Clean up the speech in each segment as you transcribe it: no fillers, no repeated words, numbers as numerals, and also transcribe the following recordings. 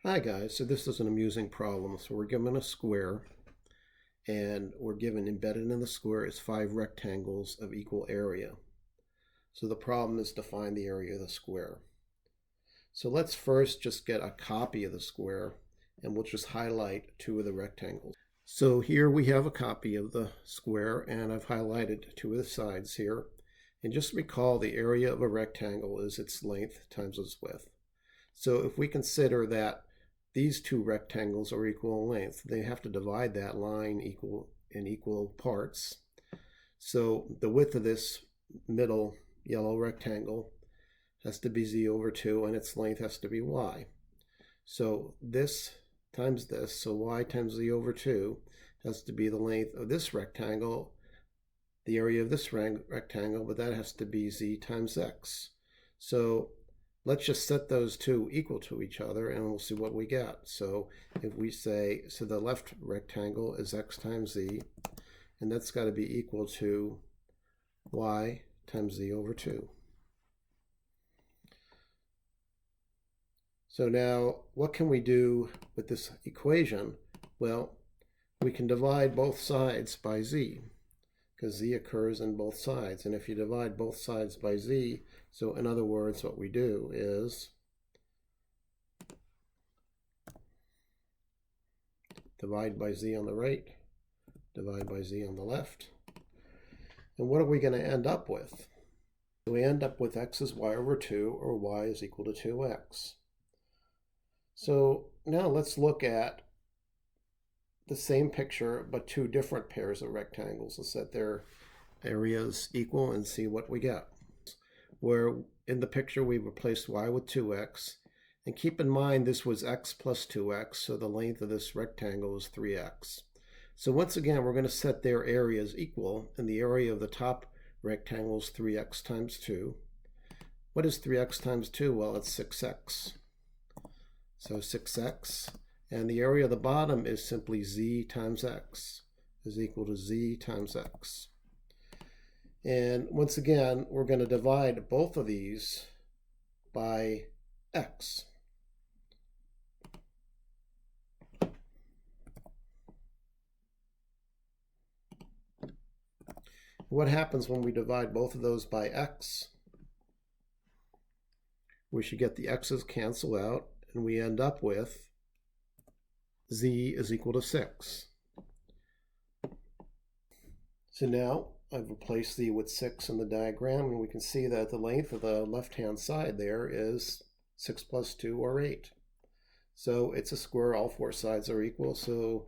Hi guys, so this is an amusing problem. So we're given a square and we're given embedded in the square is 5 rectangles of equal area. So the problem is to find the area of the square. So let's first just get a copy of the square and we'll just highlight 2 of the rectangles. So here we have a copy of the square and I've highlighted 2 of the sides here. And just recall the area of a rectangle is its length times its width. So if we consider that these 2 rectangles are equal in length, they have to divide that line in equal parts. So the width of this middle yellow rectangle has to be z over 2 and its length has to be y. So this times this, so y times z over 2 has to be the length of this rectangle, the area of this rectangle, but that has to be z times x. So let's just set those 2 equal to each other and we'll see what we get. So if we say, so the left rectangle is x times z, and that's got to be equal to y times z over 2. So now what can we do with this equation? Well, we can divide both sides by z, because z occurs in both sides. And if you divide both sides by z, so in other words, what we do is divide by z on the right, divide by z on the left. And what are we going to end up with? We end up with x is y over 2, or y is equal to 2x. So now let's look at the same picture, but 2 different pairs of rectangles. Let's set their areas equal and see what we get. Where in the picture we replaced y with 2x, and keep in mind this was x plus 2x, so the length of this rectangle is 3x. So once again, we're going to set their areas equal, and the area of the top rectangle is 3x times 2. What is 3x times 2? Well, it's 6x. So 6x. And the area of the bottom is simply z times x, is equal to z times x. And once again, we're going to divide both of these by x. What happens when we divide both of those by x? We should get the x's cancel out, and we end up with z is equal to 6. So now I've replaced z with 6 in the diagram, and we can see that the length of the left-hand side there is 6 plus 2, or 8. So it's a square, all 4 sides are equal, so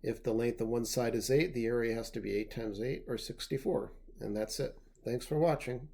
if the length of one side is 8, the area has to be 8 times 8, or 64. And that's it. Thanks for watching.